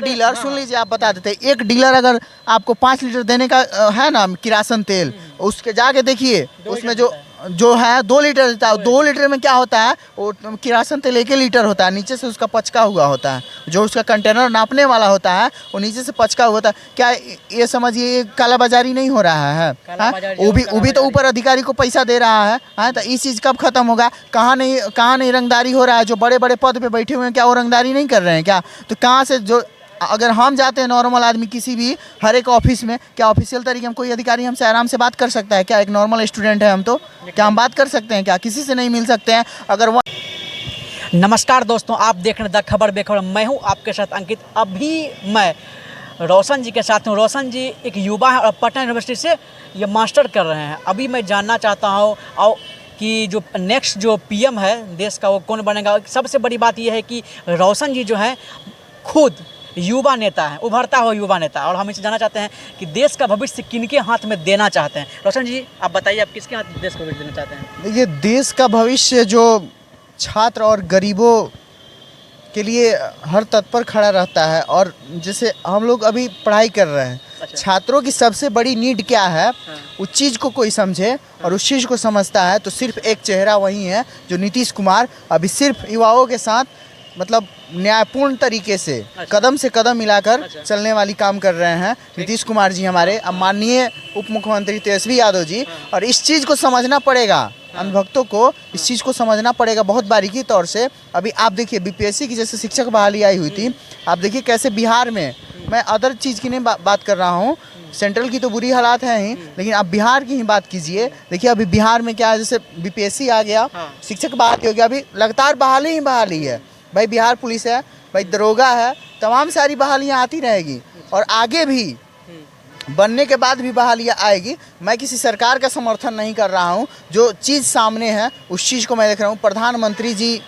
Dealer सुन लीजिए, आप बता देते हैं, एक डीलर अगर आपको 5 लीटर देने का है ना किरासन तेल, उसके जाके देखिए उसमें जो है 2 लीटर देता है। 2 लीटर में क्या होता है, वो किरासन तेल 1 लीटर होता है, नीचे से उसका पचका हुआ होता है, जो उसका कंटेनर नापने वाला होता है वो नीचे से पचका हुआ होता है। क्या ये समझिए ये कालाबाजारी नहीं हो रहा है? वो भी तो ऊपर अधिकारी को पैसा दे रहा है। तो इस चीज़ कब खत्म होगा? कहाँ नहीं रंगदारी हो रहा है? जो बड़े बड़े पद पे बैठे हुए हैं, क्या वो रंगदारी नहीं कर रहे हैं क्या? तो कहाँ से जो अगर हम जाते हैं नॉर्मल आदमी किसी भी हर एक ऑफिस में, क्या ऑफिशियल तरीके में कोई अधिकारी हमसे आराम से बात कर सकता है क्या? एक नॉर्मल स्टूडेंट है हम, तो क्या हम बात कर सकते हैं क्या? किसी से नहीं मिल सकते हैं। अगर वो नमस्कार दोस्तों, आप देख रहे हैं द खबर बेखबर। मैं हूं आपके साथ अंकित। अभी मैं रोशन जी के साथ हूं। रोशन जी एक युवा है और पटना यूनिवर्सिटी से ये मास्टर कर रहे हैं। अभी मैं जानना चाहता हूं और कि जो नेक्स्ट जो पीएम है देश का वो कौन बनेगा। सबसे बड़ी बात यह है कि रोशन जी जो है खुद युवा नेता है, उभरता हुआ युवा नेता, और हम इसे जानना चाहते हैं कि देश का भविष्य किनके हाथ में देना चाहते हैं। रोशन जी आप बताइए, आप किसके हाथ देश का भविष्य देना चाहते हैं? देखिए, देश का भविष्य जो छात्र और गरीबों के लिए हर तत्पर खड़ा रहता है, और जैसे हम लोग अभी पढ़ाई कर रहे हैं, छात्रों की सबसे बड़ी नीड क्या है, उस चीज़ को कोई समझे और उस चीज़ को समझता है तो सिर्फ एक चेहरा वही है जो नीतीश कुमार अभी सिर्फ युवाओं के साथ मतलब न्यायपूर्ण तरीके से कदम से कदम मिलाकर चलने वाली काम कर रहे हैं। नीतीश कुमार जी हमारे, अब माननीय उप मुख्यमंत्री तेजस्वी यादव जी, और इस चीज़ को समझना पड़ेगा, अनुभक्तों को इस चीज़ को समझना पड़ेगा बहुत बारीकी तौर से। अभी आप देखिए बीपीएससी की जैसे शिक्षक बहाली आई हुई थी, आप देखिए कैसे बिहार में, मैं अदर चीज़ की नहीं बात कर रहा हूँ, सेंट्रल की तो बुरी हालात है ही, लेकिन आप बिहार की ही बात कीजिए। देखिए अभी बिहार में क्या है, जैसे बीपीएससी आ गया, शिक्षक बहाली हो गया, अभी लगातार बहाली है भाई। बिहार पुलिस है भाई, दरोगा है, तमाम सारी बहालियाँ आती रहेगी और आगे भी बनने के बाद भी बहालियाँ आएगी। मैं किसी सरकार का समर्थन नहीं कर रहा हूँ, जो चीज़ सामने है उस चीज़ को मैं देख रहा हूँ। प्रधानमंत्री जी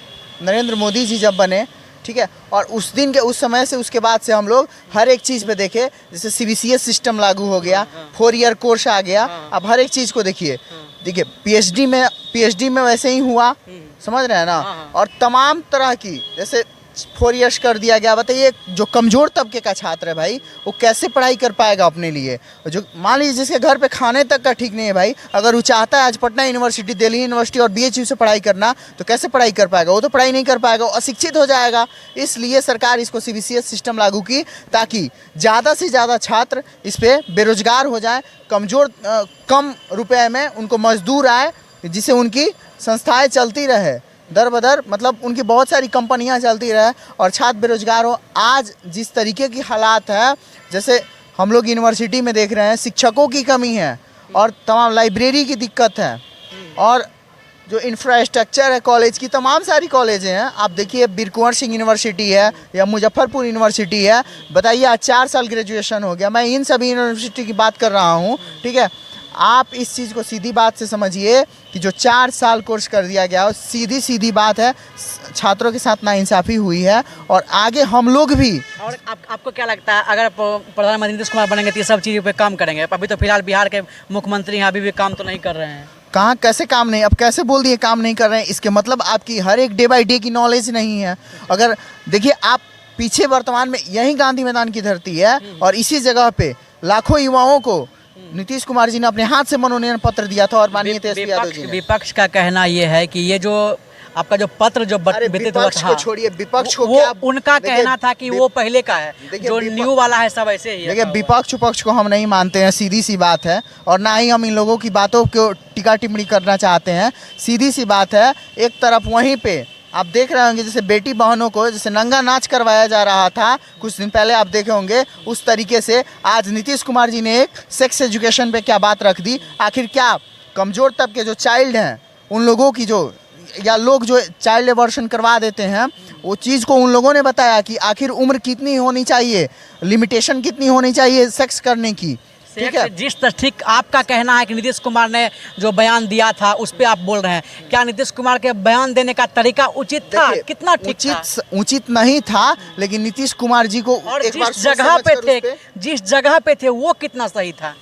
नरेंद्र मोदी जी जब बने, ठीक है, और उस दिन के उस समय से उसके बाद से हम लोग हर एक चीज़ पे देखे, जैसे सीबीसीएस सिस्टम लागू हो गया, 4 ईयर कोर्स आ गया, अब हर एक चीज़ को देखिए पीएचडी में वैसे ही हुआ, समझ रहे हैं ना, और तमाम तरह की जैसे 4 ईयर्स कर दिया गया। बताइए जो कमज़ोर तबके का छात्र है भाई, वो कैसे पढ़ाई कर पाएगा अपने लिए? जो मान लीजिए जिसके घर पे खाने तक का ठीक नहीं है भाई, अगर वो चाहता है आज पटना यूनिवर्सिटी, दिल्ली यूनिवर्सिटी और बीएचयू से पढ़ाई करना, तो कैसे पढ़ाई कर पाएगा? वो तो पढ़ाई नहीं कर पाएगा, वो अशिक्षित हो जाएगा। इसलिए सरकार इसको सीबीसीएस सिस्टम लागू की, ताकि ज़्यादा से ज़्यादा छात्र इस पर बेरोजगार हो जाए, कम रुपए में उनको मजदूर आए, जिससे उनकी संस्थाएँ चलती रहे दर बदर, मतलब उनकी बहुत सारी कंपनियां चलती रहे और छात्र बेरोजगार हो। आज जिस तरीके की हालात है, जैसे हम लोग यूनिवर्सिटी में देख रहे हैं, शिक्षकों की कमी है और तमाम लाइब्रेरी की दिक्कत है, और जो इंफ्रास्ट्रक्चर है कॉलेज की, तमाम सारी कॉलेजें हैं। आप देखिए बीर कुंवर सिंह यूनिवर्सिटी है या मुजफ्फरपुर यूनिवर्सिटी है, बताइए आज 4 साल ग्रेजुएशन हो गया। मैं इन सभी यूनिवर्सिटी की बात कर रहा हूँ, ठीक है। आप इस चीज़ को सीधी बात से समझिए कि जो 4 साल कोर्स कर दिया गया हो, सीधी बात है, छात्रों के साथ नाइंसाफ़ी हुई है, और आगे हम लोग भी। और आपको क्या लगता है, अगर प्रधानमंत्री नीतीश कुमार बनेंगे तो ये सब चीज़ों पे काम करेंगे? अभी तो फिलहाल बिहार के मुख्यमंत्री हैं, अभी भी काम तो नहीं कर रहे हैं। कहाँ कैसे काम नहीं, अब कैसे बोल दिए काम नहीं कर रहे हैं? इसके मतलब आपकी हर एक डे बाई डे की नॉलेज नहीं है। अगर देखिए आप पीछे वर्तमान में यही गांधी मैदान की धरती है, और इसी जगह पे लाखों युवाओं को नीतीश कुमार जी ने अपने हाथ से मनोनयन पत्र दिया था, और माननीय तेजस्वी यादव जी ने। विपक्ष का कहना ये है कि ये जो आपका जो पत्र जो विपक्ष को छोड़िए, विपक्ष को वो क्या, उनका कहना था कि वो पहले का है, जो न्यू वाला है सब ऐसे ही है। देखिए विपक्ष को हम नहीं मानते हैं, सीधी सी बात है, और ना ही हम इन लोगों की बातों को टिका टिप्पणी करना चाहते हैं। सीधी सी बात है, एक तरफ वहीं पे आप देख रहे होंगे जैसे बेटी बहनों को जैसे नंगा नाच करवाया जा रहा था कुछ दिन पहले, आप देखे होंगे, उस तरीके से आज नीतीश कुमार जी ने एक सेक्स एजुकेशन पे क्या बात रख दी। आखिर क्या कमज़ोर तबके जो चाइल्ड हैं, उन लोगों की जो, या लोग जो चाइल्ड एबॉर्शन करवा देते हैं, वो चीज़ को उन लोगों ने बताया कि आखिर उम्र कितनी होनी चाहिए, लिमिटेशन कितनी होनी चाहिए सेक्स करने की, ठीक है। ठीक आपका कहना है कि नीतीश कुमार ने जो बयान दिया था उस पर आप बोल रहे हैं, क्या नीतीश कुमार के बयान देने का तरीका उचित था? कितना ठीक था? उचित नहीं था, लेकिन नीतीश कुमार जी को और जिस जगह पे थे वो कितना सही था?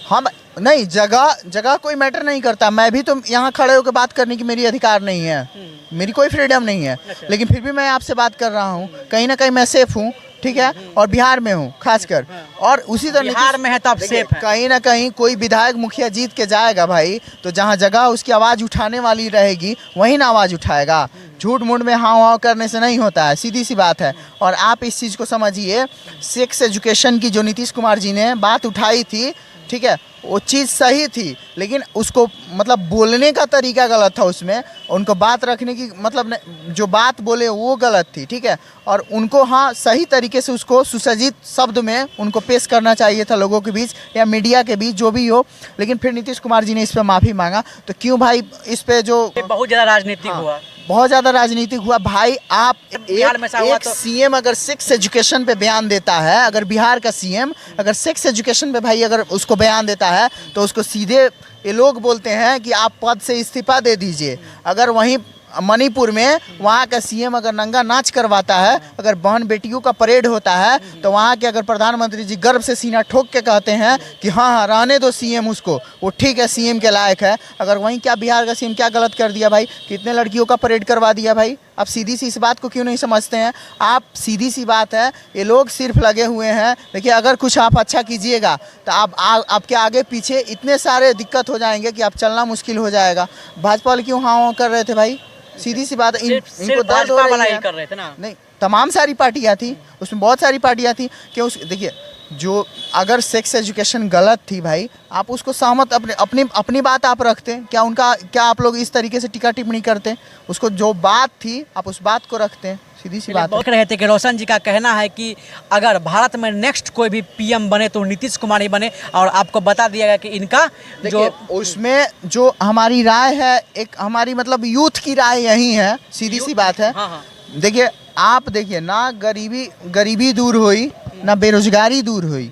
हम नहीं, जगह कोई मैटर नहीं करता। मैं भी तो यहाँ खड़े होकर बात करने की मेरी अधिकार नहीं है, मेरी कोई फ्रीडम नहीं है, लेकिन फिर भी मैं आपसे बात कर रहा हूँ, कहीं ना कहीं मैं सेफ हूँ, ठीक है, और बिहार में हूँ खासकर, और उसी तरह बिहार में है तो आप देखिए, सेफ है। कहीं ना कहीं कोई विधायक मुखिया जीत के जाएगा भाई, तो जहाँ जगह उसकी आवाज़ उठाने वाली रहेगी वहीं ना आवाज़ उठाएगा। झूठ मूठ में हाँ हाँ करने से नहीं होता है, सीधी सी बात है। और आप इस चीज़ को समझिए, सेक्स एजुकेशन की जो नीतीश कुमार जी ने बात उठाई थी, ठीक है, वो चीज़ सही थी, लेकिन उसको मतलब बोलने का तरीका गलत था। उसमें उनको बात रखने की मतलब जो बात बोले वो गलत थी, ठीक है। और उनको हाँ सही तरीके से उसको सुसज्जित शब्द में उनको पेश करना चाहिए था लोगों के बीच या मीडिया के बीच, जो भी हो। लेकिन फिर नीतीश कुमार जी ने इस पर माफ़ी मांगा, तो क्यों भाई इस पे जो बहुत ज़्यादा राजनीतिक हुआ, बहुत ज़्यादा राजनीतिक हुआ भाई। आप बिहार में ऐसा हुआ एक तो सीएम अगर सेक्स एजुकेशन पे बयान देता है, अगर बिहार का सीएम अगर सेक्स एजुकेशन पे भाई अगर उसको बयान देता है, तो उसको सीधे ये लोग बोलते हैं कि आप पद से इस्तीफा दे दीजिए। अगर वहीं मणिपुर में वहाँ का सीएम अगर नंगा नाच करवाता है, अगर बहन बेटियों का परेड होता है, तो वहाँ के अगर प्रधानमंत्री जी गर्व से सीना ठोक के कहते हैं कि हाँ हाँ रहने दो सीएम उसको, वो ठीक है सीएम के लायक है। अगर वहीं क्या बिहार का सीएम क्या गलत कर दिया भाई, कितने लड़कियों का परेड करवा दिया भाई। आप सीधी सी इस बात को क्यों नहीं समझते हैं? आप सीधी सी बात है, ये लोग सिर्फ लगे हुए हैं। देखिए, अगर कुछ आप अच्छा कीजिएगा तो आपके आगे पीछे इतने सारे दिक्कत हो जाएंगे कि आप चलना मुश्किल हो जाएगा। भाजपा वाले क्यों हाँ कर रहे थे भाई? सीधी सी बात है, इनको दर्द हो रही है। कर रहे थे ना, नहीं, तमाम सारी पार्टियां थी उसमें, बहुत सारी पार्टियां थी कि उस देखिए, जो अगर सेक्स एजुकेशन गलत थी भाई, आप उसको सहमत अपनी बात आप रखते, क्या आप लोग इस तरीके से टीका टिप्पणी करते? उसको जो बात थी आप उस बात को रखते, सीधी सी बात है। बोल रहे थे कि रोशन जी का कहना है कि अगर भारत में नेक्स्ट कोई भी पीएम बने तो नीतीश कुमार ही बने, और आपको बता दिया गया कि इनका जो उसमें जो हमारी राय है, एक हमारी मतलब यूथ की राय यही है, सीधी सी बात है। हाँ हाँ, देखिए, आप देखिए ना, गरीबी दूर हुई, ना बेरोजगारी दूर हुई,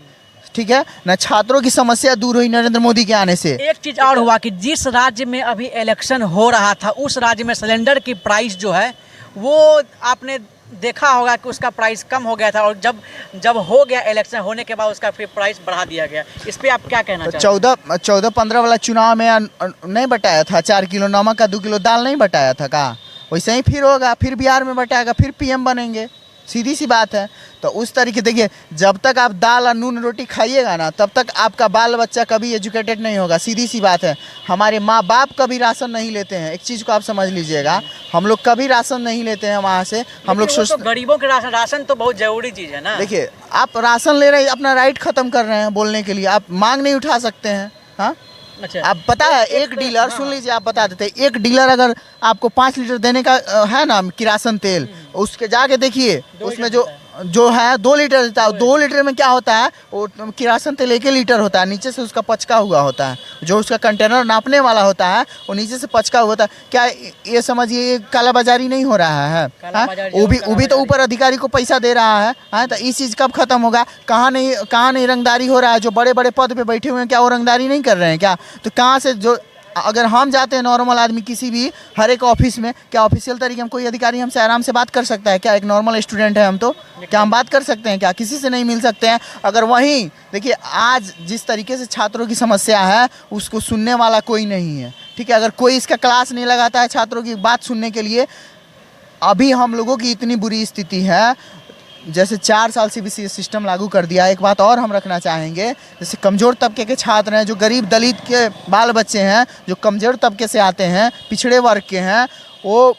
ठीक है, ना छात्रों की समस्या दूर हुई नरेंद्र मोदी के आने से। एक चीज़ और हुआ कि जिस राज्य में अभी इलेक्शन हो रहा था, उस राज्य में सिलेंडर की प्राइस जो है वो आपने देखा होगा कि उसका प्राइस कम हो गया था, और जब हो गया इलेक्शन होने के बाद उसका फिर प्राइस बढ़ा दिया गया। इस पे आप क्या कहना चाहते हैं? 14-15 वाला चुनाव में नहीं बटाया था 4 किलो नमक का 2 किलो दाल नहीं बटाया था का? वैसे ही फिर होगा, फिर बिहार में बटाएगा, फिर पीएम बनेंगे, सीधी सी बात है। तो उस तरीके देखिए, जब तक आप दाल और नून रोटी खाइएगा ना, तब तक आपका बाल बच्चा कभी एजुकेटेड नहीं होगा, सीधी सी बात है। हमारे माँ बाप कभी राशन नहीं लेते हैं, एक चीज़ को आप समझ लीजिएगा, हम लोग कभी राशन नहीं लेते हैं वहाँ से। हम लोग तो गरीबों के राशन तो बहुत ज़रूरी चीज़ है ना। देखिए, आप राशन ले रहे हैं, अपना राइट ख़त्म कर रहे हैं बोलने के लिए, आप मांग नहीं उठा सकते हैं। हाँ, अच्छा, आप पता है, एक डीलर, सुन लीजिए, आप बता देते, एक डीलर अगर आपको 5 लीटर देने का है ना किरासन तेल, उसके जाके देखिए उसमें जो है 2 लीटर देता है। 2 लीटर में क्या होता है, वो किरासन तेल 1 लीटर होता है, नीचे से उसका पचका हुआ होता है, जो उसका कंटेनर नापने वाला होता है वो नीचे से पचका हुआ होता है। क्या ये समझिए, ये कालाबाजारी नहीं हो रहा है? वो भी तो ऊपर अधिकारी को पैसा दे रहा है। हाँ, तो इस चीज़ कब खत्म होगा? कहाँ नहीं रंगदारी हो रहा है? जो बड़े बड़े पद पे बैठे हुए हैं, क्या वो रंगदारी नहीं कर रहे हैं क्या? तो कहाँ से जो अगर हम जाते हैं नॉर्मल आदमी किसी भी हर एक ऑफिस में, क्या ऑफिशियल तरीके हम कोई अधिकारी हमसे आराम से बात कर सकता है क्या? एक नॉर्मल स्टूडेंट है हम, तो क्या हम बात कर सकते हैं क्या? किसी से नहीं मिल सकते हैं। अगर वहीं देखिए, आज जिस तरीके से छात्रों की समस्या है उसको सुनने वाला कोई नहीं है, ठीक है। अगर कोई इसका क्लास नहीं लगाता है छात्रों की बात सुनने के लिए, अभी हम लोगों की इतनी बुरी स्थिति है, जैसे 4 साल सीबीएसई सिस्टम लागू कर दिया। एक बात और हम रखना चाहेंगे, जैसे कमज़ोर तबके के छात्र हैं, जो गरीब दलित के बाल बच्चे हैं, जो कमज़ोर तबके से आते हैं, पिछड़े वर्ग के हैं, वो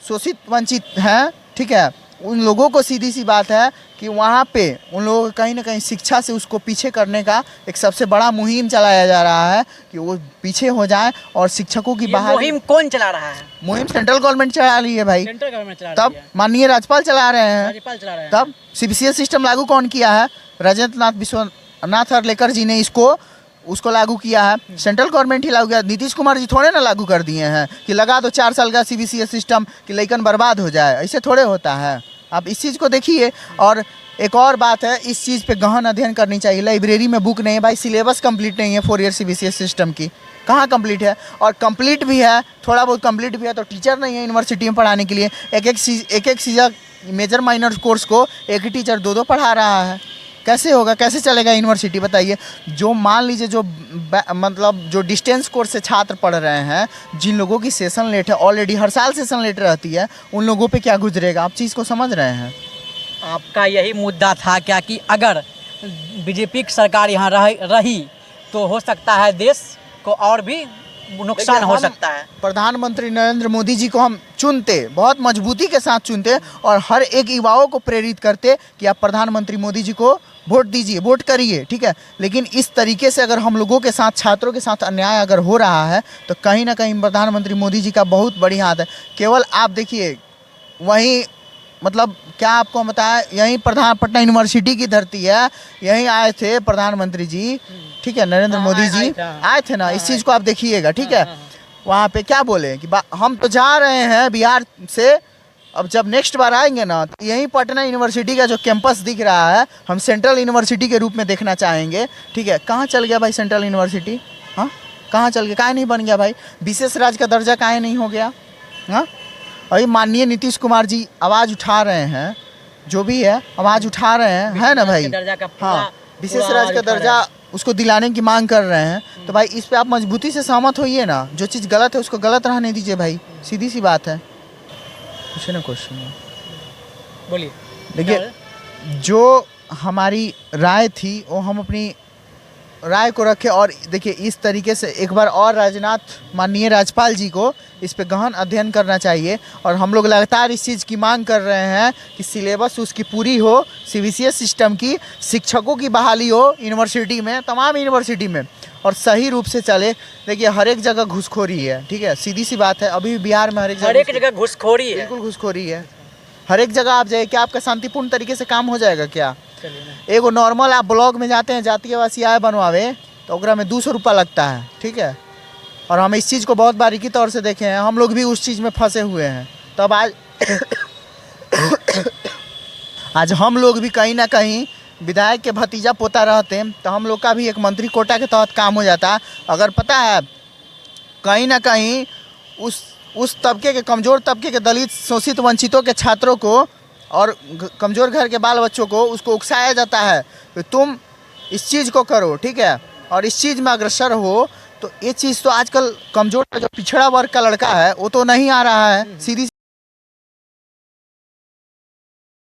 शोषित वंचित हैं, ठीक है, उन लोगों को सीधी सी बात है कि वहाँ पे उन लोगों को कहीं ना कहीं शिक्षा से उसको पीछे करने का एक सबसे बड़ा मुहिम चलाया जा रहा है कि वो पीछे हो जाएं, और शिक्षकों की बहाली। मुहिम कौन चला रहा है? मुहिम सेंट्रल गवर्नमेंट चला रही है भाई, सेंट्रल गवर्नमेंट चला रही तब है, माननीय राज्यपाल चला रहे हैं, राज्यपाल चला रहे हैं। तब सीबीएसई सिस्टम लागू कौन किया है? राजेंद्र नाथ विश्वनाथ हर्लेकर जी ने उसको लागू किया है, सेंट्रल गवर्नमेंट ही लागू किया। नीतीश कुमार जी थोड़े ना लागू कर दिए हैं कि लगा दो 4 साल का सीबीएसई सिस्टम कि लइकन बर्बाद हो जाए, ऐसे थोड़े होता है। आप इस चीज़ को देखिए। और एक और बात है, इस चीज़ पे गहन अध्ययन करनी चाहिए। लाइब्रेरी में बुक नहीं है भाई, सिलेबस कंप्लीट नहीं है 4 ईयर सीबीएसई सिस्टम की, कहाँ कंप्लीट है? और कंप्लीट भी है, थोड़ा बहुत कंप्लीट भी है, तो टीचर नहीं है यूनिवर्सिटी में पढ़ाने के लिए। एक चीज़ मेजर माइनर कोर्स को एक ही टीचर 2 पढ़ा रहा है, कैसे होगा? कैसे चलेगा यूनिवर्सिटी? बताइए। जो मान लीजिए जो मतलब जो डिस्टेंस कोर्स से छात्र पढ़ रहे हैं, जिन लोगों की सेशन लेट है, ऑलरेडी हर साल सेशन लेट रहती है, उन लोगों पे क्या गुजरेगा? आप चीज़ को समझ रहे हैं? आपका यही मुद्दा था क्या कि अगर बीजेपी की सरकार यहाँ रही तो हो सकता है देश को और भी नुकसान हो हम सकता है। प्रधानमंत्री नरेंद्र मोदी जी को हम चुनते, बहुत मजबूती के साथ चुनते और हर एक युवाओं को प्रेरित करते कि आप प्रधानमंत्री मोदी जी को वोट दीजिए, वोट करिए, ठीक है। लेकिन इस तरीके से अगर हम लोगों के साथ, छात्रों के साथ अन्याय अगर हो रहा है तो कहीं ना कहीं प्रधानमंत्री मोदी जी का बहुत बड़ी हाथ है। केवल आप देखिए, वहीं मतलब क्या आपको बताया, यहीं पटना यूनिवर्सिटी की धरती है, यहीं आए थे प्रधानमंत्री जी, ठीक है, नरेंद्र मोदी जी आए थे ना, इस चीज़ को आप देखिएगा, ठीक है। वहाँ पे क्या बोले कि हम तो जा रहे हैं बिहार से, अब जब नेक्स्ट बार आएंगे ना तो यहीं पटना यूनिवर्सिटी का जो कैंपस दिख रहा है हम सेंट्रल यूनिवर्सिटी के रूप में देखना चाहेंगे, ठीक है। कहाँ चल गया भाई सेंट्रल यूनिवर्सिटी? हाँ, कहाँ चल गया? काहे नहीं बन गया भाई? विशेष राज्य का दर्जा काहे नहीं हो गया? हाँ, अभी माननीय नीतीश कुमार जी आवाज़ उठा रहे हैं, जो भी है आवाज़ उठा रहे हैं, है ना भाई? हाँ, विशेष राज्य का दर्जा उसको दिलाने की मांग कर रहे हैं, तो भाई इस पे आप मजबूती से सहमत होइए ना। जो चीज़ गलत है उसको गलत रहने दीजिए भाई, सीधी सी बात है। पूछे ना क्वेश्चन, बोलिए। देखिए, जो हमारी राय थी वो हम अपनी राय को रखे, और देखिए इस तरीके से एक बार और माननीय राज्यपाल जी को इस पे गहन अध्ययन करना चाहिए। और हम लोग लगातार इस चीज़ की मांग कर रहे हैं कि सिलेबस उसकी पूरी हो, सीबीएसई सिस्टम की, शिक्षकों की बहाली हो यूनिवर्सिटी में, तमाम यूनिवर्सिटी में, और सही रूप से चले। देखिए हर एक जगह घुसखोरी है, ठीक है, सीधी सी बात है। अभी बिहार में हर एक जगह घुसखोरी है, बिल्कुल घुसखोरी है। हर एक जगह आप जाइए, क्या आपका शांतिपूर्ण तरीके से काम हो जाएगा क्या? एगो नॉर्मल आप ब्लॉक में जाते हैं, जातीयवासी आय बनवावे तो ओकरा में 200 रुपये लगता है, ठीक है। और हम इस चीज़ को बहुत बारीकी तौर से देखे हैं, हम लोग भी उस चीज़ में फंसे हुए हैं। तब आज हम लोग भी कहीं ना कहीं विधायक के भतीजा पोता रहते तो हम लोग का भी एक मंत्री कोटा के तहत काम हो जाता। अगर पता है कहीं ना कहीं उस तबके के, कमज़ोर तबके के, दलित, शोषित, वंचितों के छात्रों को और कमज़ोर घर के बाल बच्चों को उसको उकसाया जाता है कि तुम इस चीज़ को करो, ठीक है, और इस चीज़ में अग्रसर हो, तो ये चीज़ तो आजकल कमज़ोर जो पिछड़ा वर्ग का लड़का है वो तो नहीं आ रहा है, सीधी